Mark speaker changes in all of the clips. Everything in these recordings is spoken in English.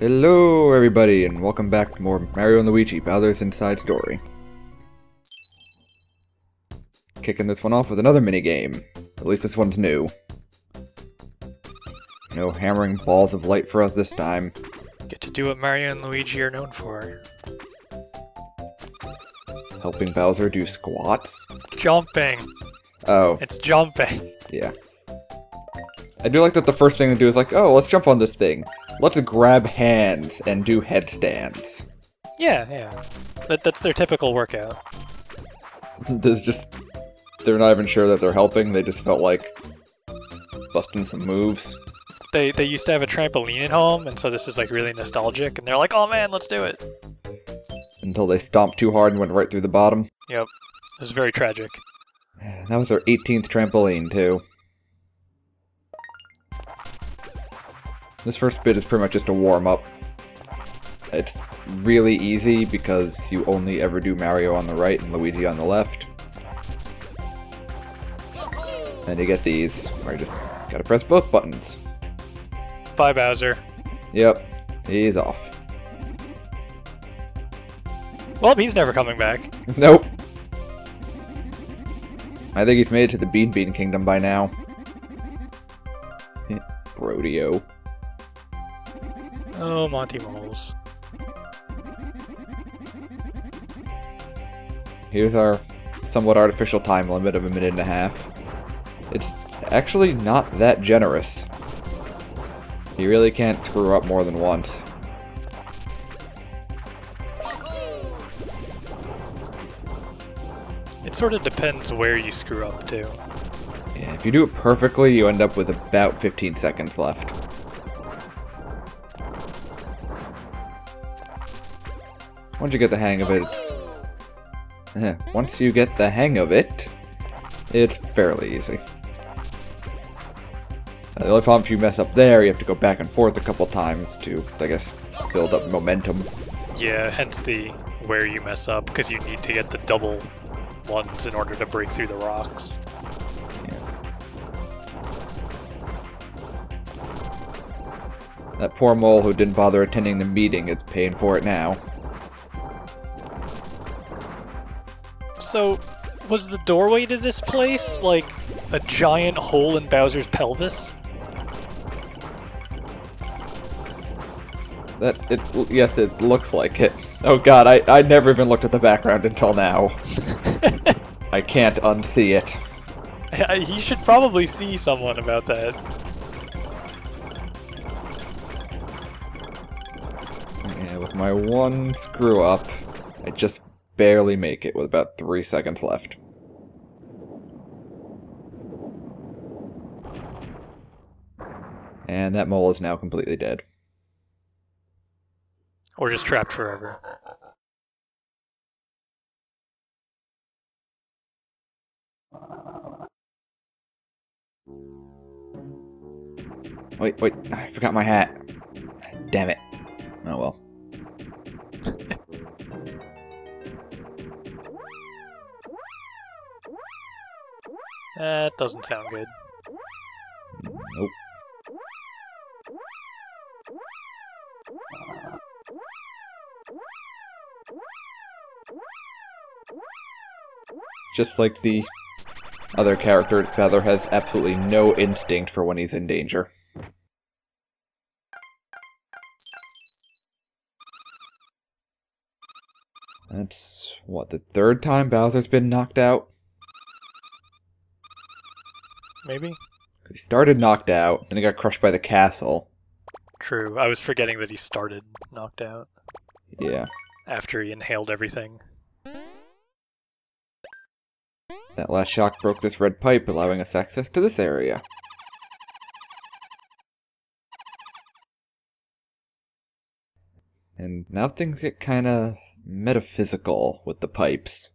Speaker 1: Hello everybody, and welcome back to more Mario & Luigi, Bowser's Inside Story. Kicking this one off with another minigame. At least this one's new. No hammering balls of light for us this time.
Speaker 2: Get to do what Mario and Luigi are known for.
Speaker 1: Helping Bowser do squats?
Speaker 2: Jumping!
Speaker 1: Oh.
Speaker 2: It's jumping!
Speaker 1: Yeah. I do like that the first thing to do is like, oh, let's jump on this thing. Let's grab hands and do headstands.
Speaker 2: Yeah. That's their typical workout.
Speaker 1: There's just... They're not even sure that they're helping, they just felt like busting some moves.
Speaker 2: They used to have a trampoline at home, and so this is like really nostalgic, and they're like, oh man, let's do it!
Speaker 1: Until they stomped too hard and went right through the bottom.
Speaker 2: Yep. It was very tragic.
Speaker 1: That was their 18th trampoline, too. This first bit is pretty much just a warm-up. It's really easy because you only ever do Mario on the right and Luigi on the left. And you get these, where you just gotta press both buttons.
Speaker 2: Bye, Bowser.
Speaker 1: Yep, he's off.
Speaker 2: Well, he's never coming back.
Speaker 1: Nope. I think he's made it to the Bean Kingdom by now. Rodeo.
Speaker 2: Oh, Monty Moles.
Speaker 1: Here's our somewhat artificial time limit of 1.5 minutes. It's actually not that generous. You really can't screw up more than once.
Speaker 2: It sort of depends where you screw up, too.
Speaker 1: Yeah, if you do it perfectly, you end up with about 15 seconds left. Once you get the hang of it, it's fairly easy. The only problem if you mess up there, you have to go back and forth a couple times to, I guess, build up momentum.
Speaker 2: Yeah, hence the where you mess up, because you need to get the double ones in order to break through the rocks.
Speaker 1: That poor mole who didn't bother attending the meeting is paying for it now.
Speaker 2: So, was the doorway to this place like a giant hole in Bowser's pelvis?
Speaker 1: Yes, it looks like it. Oh god, I never even looked at the background until now. I can't unsee it.
Speaker 2: He should probably see someone about that.
Speaker 1: Yeah, with my one screw up, I just barely make it with about 3 seconds left. And that mole is now completely dead.
Speaker 2: Or just trapped forever.
Speaker 1: Wait, I forgot my hat. Damn it. Oh well.
Speaker 2: That doesn't sound good.
Speaker 1: Nope. Just like the other characters, Bowser has absolutely no instinct for when he's in danger. That's, what, the third time Bowser's been knocked out?
Speaker 2: Maybe?
Speaker 1: He started knocked out, then he got crushed by the castle.
Speaker 2: True, I was forgetting that he started knocked out.
Speaker 1: Yeah.
Speaker 2: After he inhaled everything.
Speaker 1: That last shock broke this red pipe, allowing us access to this area. And now things get kinda metaphysical with the pipes.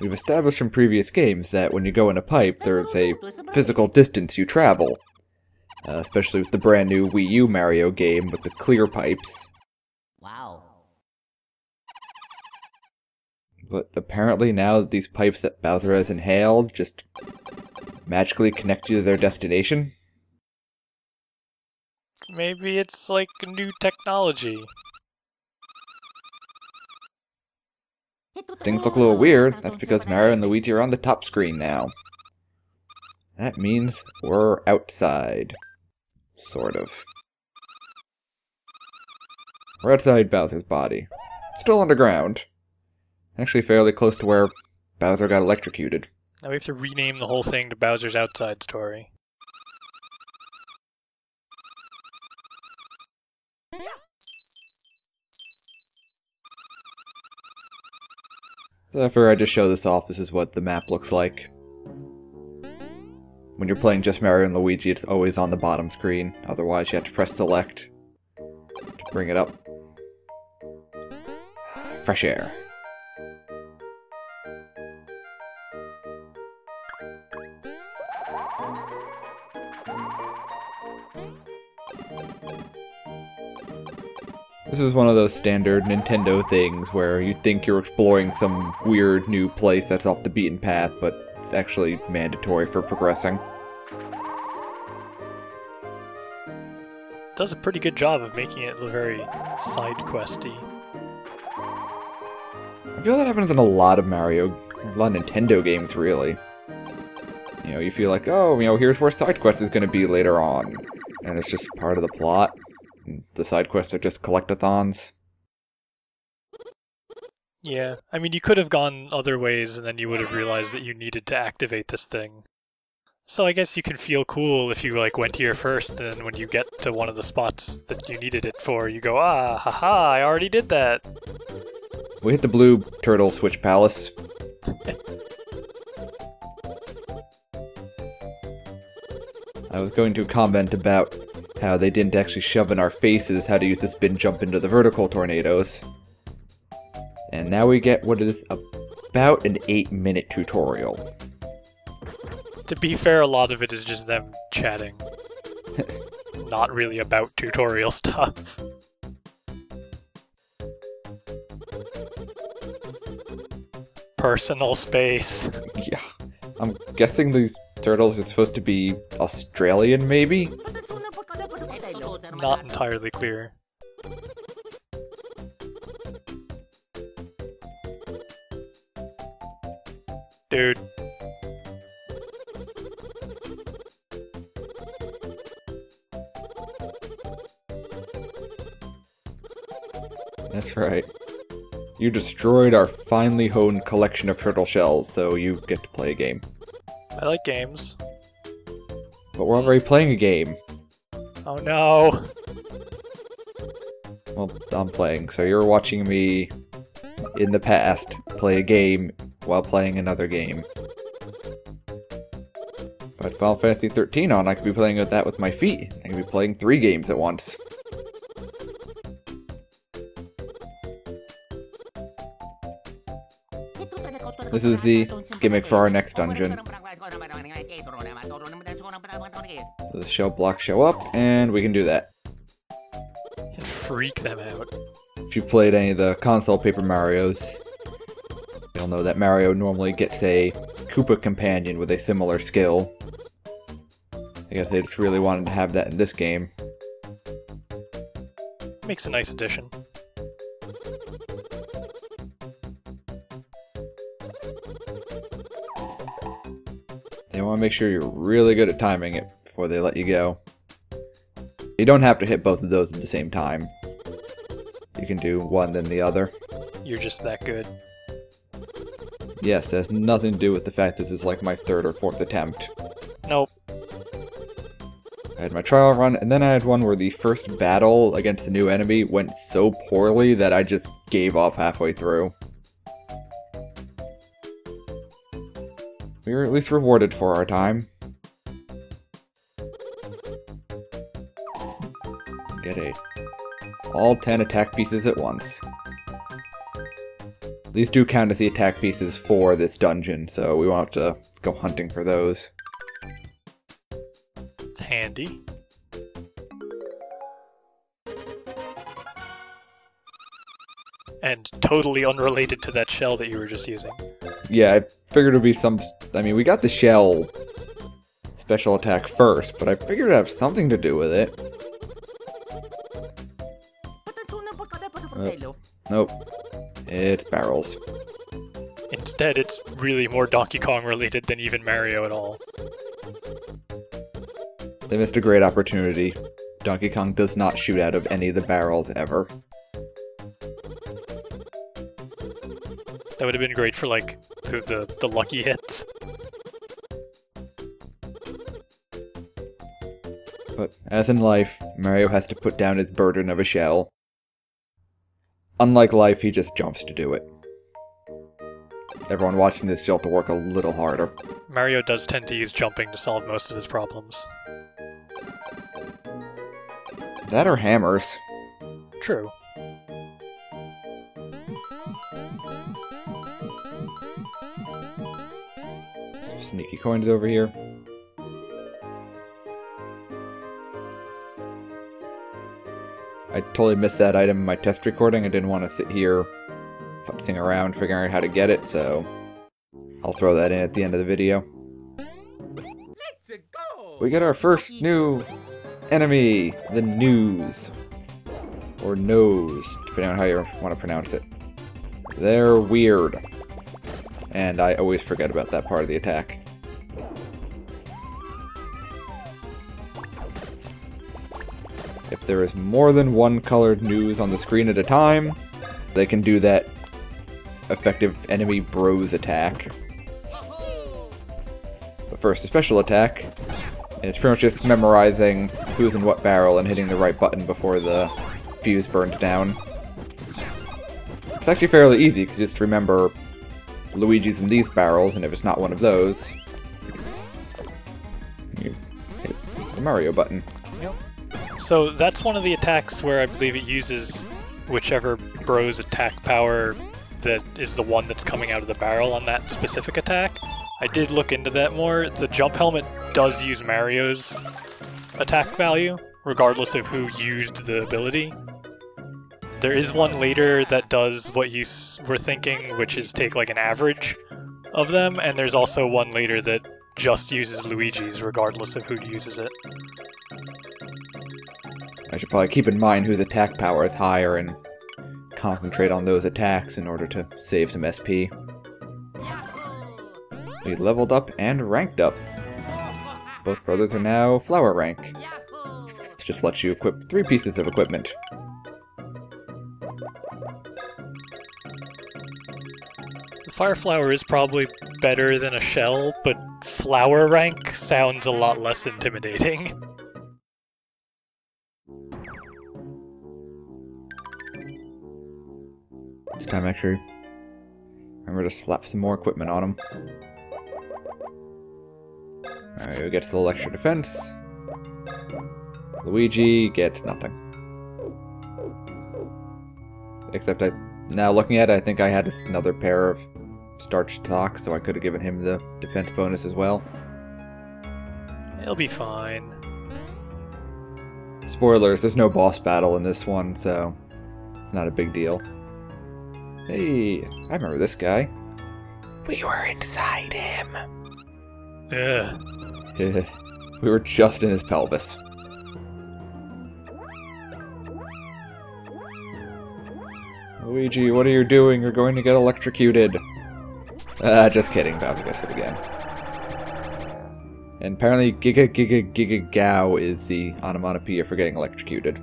Speaker 1: We've established in previous games that when you go in a pipe, there's a physical distance you travel. Especially with the brand new Wii U Mario game with the clear pipes.
Speaker 3: Wow.
Speaker 1: But apparently now that these pipes that Bowser has inhaled just magically connect you to their destination.
Speaker 2: maybe it's like new technology.
Speaker 1: Things look a little weird. That's because Mario and Luigi are on the top screen now. That means we're outside. Sort of. We're outside Bowser's body. Still underground. Actually fairly close to where Bowser got electrocuted.
Speaker 2: Now we have to rename the whole thing to Bowser's Outside Story.
Speaker 1: So after I just show this off, this is what the map looks like. When you're playing just Mario and Luigi, it's always on the bottom screen. Otherwise, you have to press select to bring it up. Fresh air. This is one of those standard Nintendo things where you think you're exploring some weird new place that's off the beaten path, but it's actually mandatory for progressing.
Speaker 2: It does a pretty good job of making it very side-questy.
Speaker 1: I feel that happens in a lot of Mario, a lot of Nintendo games, really. You know, you feel like, oh, you know, here's where side quest is going to be later on, and it's just part of the plot. The side quests are just collectathons.
Speaker 2: Yeah, I mean, you could have gone other ways, and then you would have realized that you needed to activate this thing. So I guess you can feel cool if you, like, went here first, and then when you get to one of the spots that you needed it for, you go, ah, haha, I already did that.
Speaker 1: We hit the blue turtle switch palace. I was going to comment about how they didn't actually shove in our faces how to use the spin jump into the vertical tornadoes. And now we get what is about an 8-minute tutorial.
Speaker 2: To be fair, a lot of it is just them chatting. Not really about tutorial stuff. Personal space.
Speaker 1: Yeah. I'm guessing these turtles are supposed to be Australian, maybe?
Speaker 2: Not entirely clear. Dude.
Speaker 1: That's right. You destroyed our finely honed collection of turtle shells, so you get to play a game.
Speaker 2: I like games.
Speaker 1: But we're already playing a game.
Speaker 2: Oh no!
Speaker 1: Well, I'm playing, so you're watching me in the past play a game while playing another game. If I had Final Fantasy 13 on, I could be playing with that with my feet. I could be playing 3 games at once. This is the gimmick for our next dungeon. The shell blocks show up, and we can do that.
Speaker 2: And freak them out.
Speaker 1: If you played any of the console Paper Marios, you'll know that Mario normally gets a Koopa companion with a similar skill. I guess they just really wanted to have that in this game.
Speaker 2: Makes a nice addition.
Speaker 1: They want to make sure you're really good at timing it before they let you go. You don't have to hit both of those at the same time. You can do one then the other.
Speaker 2: You're just that good.
Speaker 1: Yes, it has nothing to do with the fact this is like my 3rd or 4th attempt.
Speaker 2: Nope.
Speaker 1: I had my trial run, and then I had one where the first battle against a new enemy went so poorly that I just gave up halfway through. We were at least rewarded for our time. Get all 10 attack pieces at once. These do count as the attack pieces for this dungeon, so we won't have to go hunting for those.
Speaker 2: It's handy. And totally unrelated to that shell that you were just using.
Speaker 1: Yeah, I figured it would be some... I mean, we got the shell special attack first, but I figured it would have something to do with it. Nope. It's barrels.
Speaker 2: Instead, it's really more Donkey Kong related than even Mario at all.
Speaker 1: They missed a great opportunity. Donkey Kong does not shoot out of any of the barrels ever.
Speaker 2: That would have been great for, like, the lucky hits.
Speaker 1: But as in life, Mario has to put down his burden of a shell. Unlike life, he just jumps to do it. Everyone watching this will have to work a little harder.
Speaker 2: Mario does tend to use jumping to solve most of his problems.
Speaker 1: That or hammers.
Speaker 2: True.
Speaker 1: Some sneaky coins over here. I totally missed that item in my test recording. I didn't want to sit here futzing around figuring out how to get it, so I'll throw that in at the end of the video.
Speaker 3: Let's go!
Speaker 1: We get our first new enemy, the News. Or Nose, depending on how you want to pronounce it. They're weird. And I always forget about that part of the attack. If there is more than one colored news on the screen at a time, they can do that effective enemy bros attack. But first, a special attack. And it's pretty much just memorizing who's in what barrel and hitting the right button before the fuse burns down. It's actually fairly easy, because you just remember Luigi's in these barrels, and if it's not one of those, you hit the Mario button.
Speaker 2: Yep. So that's one of the attacks where I believe it uses whichever bro's attack power that is the one that's coming out of the barrel on that specific attack. I did look into that more. The jump helmet does use Mario's attack value, regardless of who used the ability. There is one later that does what you were thinking, which is take like an average of them, and there's also one later that just uses Luigi's, regardless of who uses it.
Speaker 1: I should probably keep in mind whose attack power is higher and concentrate on those attacks in order to save some SP. We leveled up and ranked up. Both brothers are now flower rank. This just lets you equip 3 pieces of equipment.
Speaker 2: The Fire Flower is probably better than a shell, but flower rank sounds a lot less intimidating.
Speaker 1: This time, actually, remember to slap some more equipment on him. Mario gets a little extra defense. Luigi gets nothing. Except now looking at it, I think I had another pair of starched socks, so I could have given him the defense bonus as well.
Speaker 2: He'll be fine.
Speaker 1: Spoilers, there's no boss battle in this one, so it's not a big deal. Hey, I remember this guy. We were inside him.
Speaker 2: Ugh.
Speaker 1: We were just in his pelvis. Luigi, what are you doing? You're going to get electrocuted. Just kidding. Bowser gets it again. And apparently Giga Giga Giga Gao is the onomatopoeia for getting electrocuted.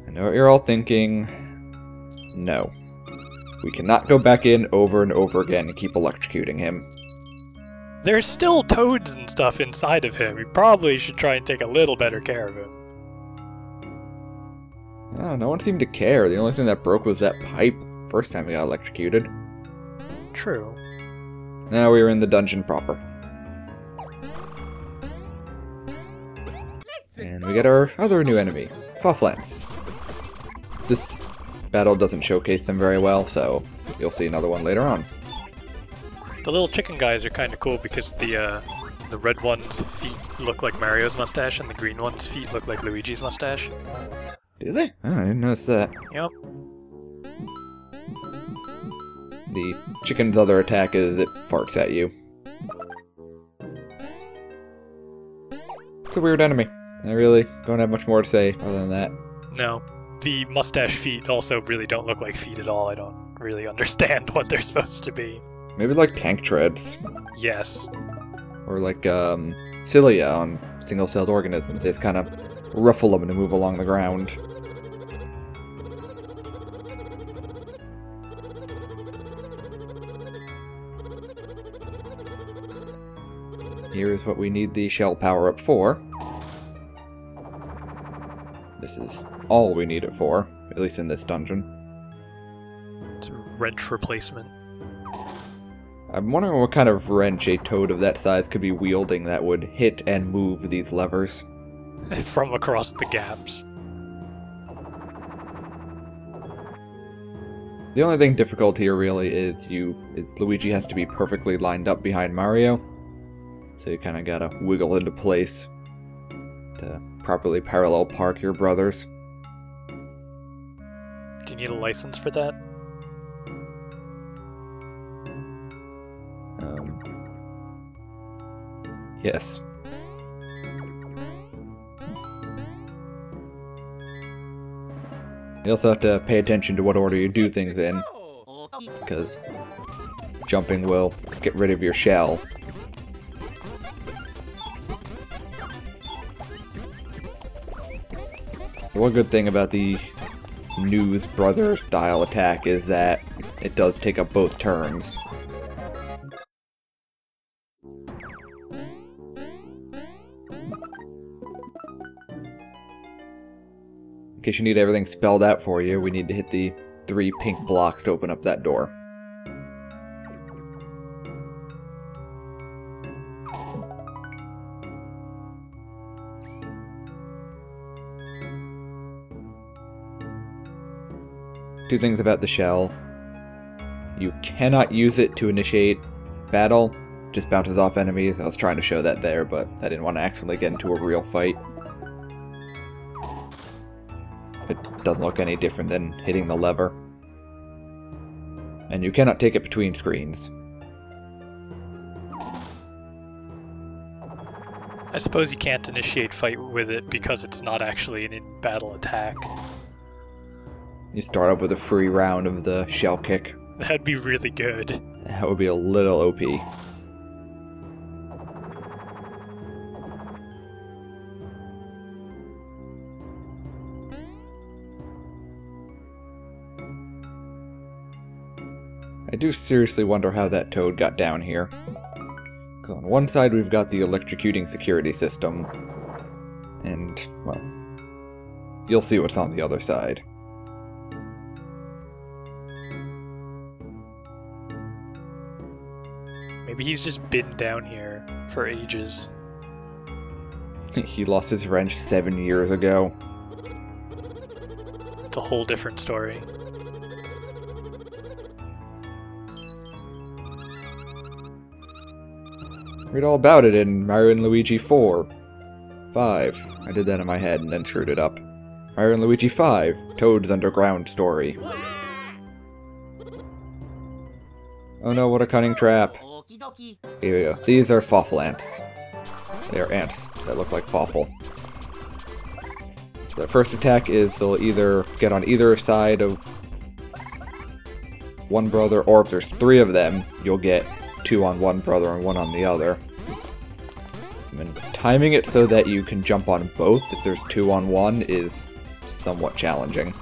Speaker 1: I know what you're all thinking. No. We cannot go back in over and over again and keep electrocuting him.
Speaker 2: There's still toads and stuff inside of him. You probably should try and take a little better care of him.
Speaker 1: Oh, no one seemed to care. The only thing that broke was that pipe first time we got electrocuted.
Speaker 2: True.
Speaker 1: Now we are in the dungeon proper. And we get our other new enemy, Fufflance. This battle doesn't showcase them very well, so you'll see another one later on.
Speaker 2: The little chicken guys are kind of cool because the red one's feet look like Mario's mustache and the green one's feet look like Luigi's mustache.
Speaker 1: Do they? Oh, I didn't notice that.
Speaker 2: Yep.
Speaker 1: The chicken's other attack is it farts at you. a weird enemy. I really don't have much more to say other than that.
Speaker 2: No. The mustache feet also really don't look like feet at all. I don't really understand what they're supposed to be.
Speaker 1: Maybe like tank treads.
Speaker 2: Yes.
Speaker 1: Or like cilia on single-celled organisms. They just kind of ruffle them to move along the ground. Here is what we need the shell power-up for. This is all we need it for, at least in this dungeon.
Speaker 2: It's a wrench replacement.
Speaker 1: I'm wondering what kind of wrench a toad of that size could be wielding that would hit and move these levers.
Speaker 2: From across the gaps.
Speaker 1: The only thing difficult here really is Luigi has to be perfectly lined up behind Mario. So you kind of gotta wiggle into place to properly parallel park your brothers.
Speaker 2: Do you need a license for that?
Speaker 1: Yes. You also have to pay attention to what order you do things in, because jumping will get rid of your shell. The one good thing about the News Brother style attack is that it does take up both turns. In case you need everything spelled out for you, we need to hit the 3 pink blocks to open up that door. Two things about the shell. You cannot use it to initiate battle. Just bounces off enemies. I was trying to show that there, but I didn't want to accidentally get into a real fight. It doesn't look any different than hitting the lever. And you cannot take it between screens.
Speaker 2: I suppose you can't initiate fight with it because it's not actually an in-battle attack.
Speaker 1: You start off with a free round of the shell kick.
Speaker 2: That'd be really good.
Speaker 1: That would be a little OP. I do seriously wonder how that toad got down here. Because on one side we've got the electrocuting security system, and, well, you'll see what's on the other side.
Speaker 2: Maybe he's just been down here for ages.
Speaker 1: He lost his wrench 7 years ago.
Speaker 2: It's a whole different story.
Speaker 1: Read all about it in Mario & Luigi 4. 5. I did that in my head and then screwed it up. Mario & Luigi 5. Toad's Underground Story. Oh no, what a cunning trap. Here we go. These are Fawful ants. They are ants that look like Fawful. The first attack is they'll either get on either side of one brother, or if there's 3 of them, you'll get 2 on one brother and 1 on the other. And timing it so that you can jump on both if there's 2 on 1 is somewhat challenging.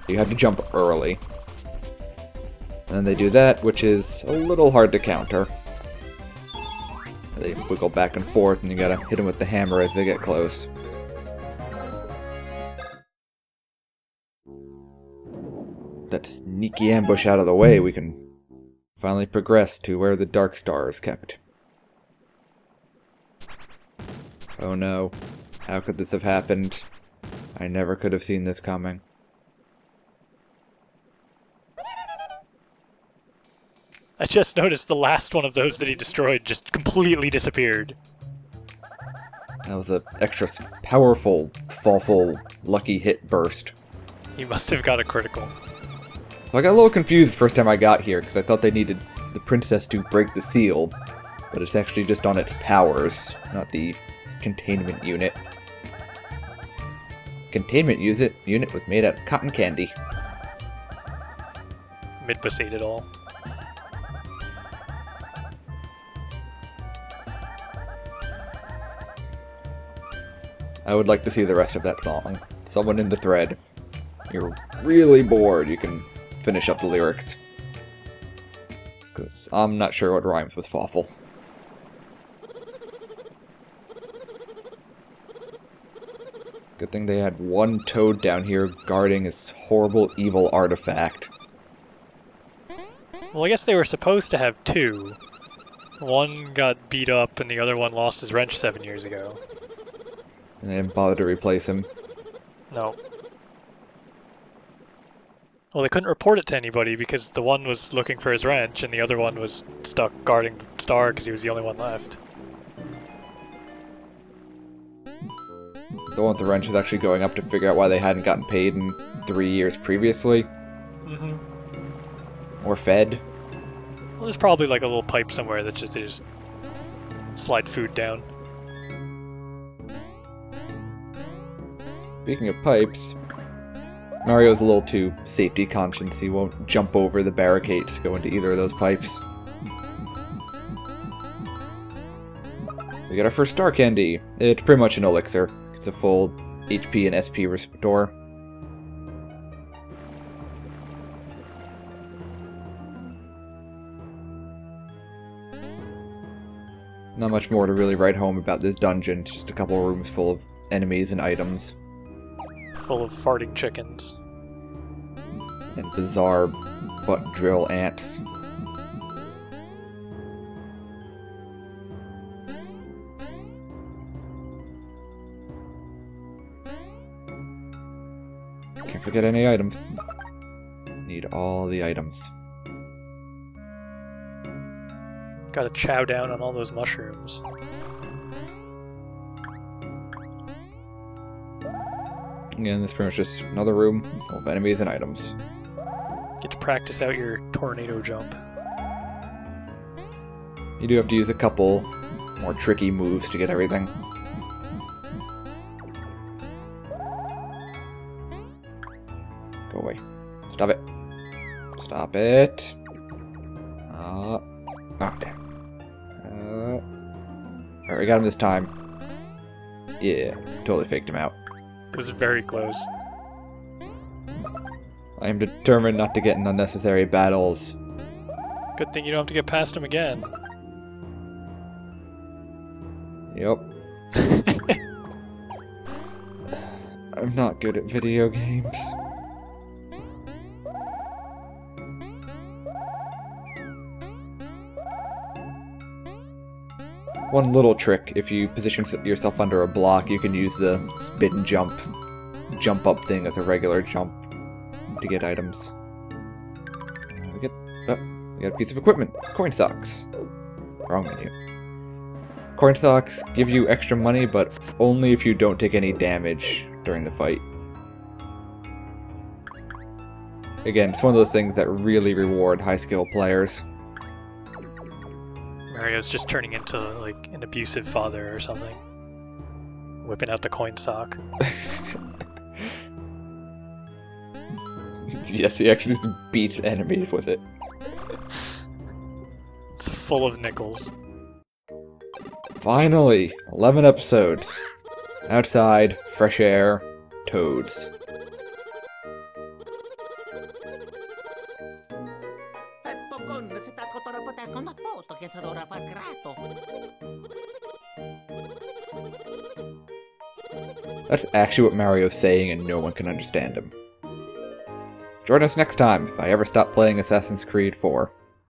Speaker 1: You have to jump early. And then they do that, which is a little hard to counter. They wiggle back and forth, and you gotta hit them with the hammer as they get close. That sneaky ambush out of the way, we can finally progress to where the Dark Star is kept. Oh no. How could this have happened? I never could have seen this coming.
Speaker 2: I just noticed the last one of those that he destroyed just completely disappeared.
Speaker 1: That was an extra powerful, Fawful, lucky hit burst.
Speaker 2: He must have got a critical.
Speaker 1: So I got a little confused the first time I got here, because I thought they needed the princess to break the seal, but it's actually just on its powers, not the containment unit. Containment unit was made out of cotton candy.
Speaker 2: Midbus ate it all.
Speaker 1: I would like to see the rest of that song. Someone in the thread. You're really bored, you can finish up the lyrics. Because I'm not sure what rhymes with Fawful. Good thing they had one toad down here guarding this horrible, evil artifact.
Speaker 2: Well, I guess they were supposed to have two. One got beat up and the other one lost his wrench 7 years ago.
Speaker 1: And they didn't bother to replace him.
Speaker 2: No. Well, they couldn't report it to anybody because the one was looking for his wrench and the other one was stuck guarding the star because he was the only one left.
Speaker 1: The one with the wrench was actually going up to figure out why they hadn't gotten paid in 3 years previously.
Speaker 2: Mm-hmm.
Speaker 1: Or fed.
Speaker 2: Well, there's probably like a little pipe somewhere that just they just slide food down.
Speaker 1: Speaking of pipes, Mario's a little too safety conscious. He won't jump over the barricades to go into either of those pipes. We got our first star candy. It's pretty much an elixir. It's a full HP and SP restore. Not much more to really write home about this dungeon. It's just a couple of rooms full of enemies and items.
Speaker 2: Full of farting chickens.
Speaker 1: And bizarre butt drill ants. Can't forget any items. Need all the items.
Speaker 2: Gotta chow down on all those mushrooms.
Speaker 1: Again, this is pretty much just another room full of enemies and items.
Speaker 2: Get to practice out your tornado jump.
Speaker 1: You do have to use a couple more tricky moves to get everything. Go away. Stop it. Stop it. Oh, damn. Alright, we got him this time. Yeah, totally faked him out.
Speaker 2: It was very close.
Speaker 1: I am determined not to get in unnecessary battles.
Speaker 2: Good thing you don't have to get past him again.
Speaker 1: Yep. I'm not good at video games. One little trick, if you position yourself under a block, you can use the spin jump up thing as a regular jump to get items. We got a piece of equipment. Coin socks. Wrong menu. Coin socks give you extra money, but only if you don't take any damage during the fight. Again, it's one of those things that really reward high-skill players.
Speaker 2: Mario's just turning into, like, an abusive father or something. Whipping out the coin sock.
Speaker 1: Yes, he actually just beats enemies with it.
Speaker 2: It's full of nickels.
Speaker 1: Finally! 11 episodes. Outside, fresh air, toads. That's actually what Mario's saying and no one can understand him. Join us next time if I ever stop playing Assassin's Creed 4.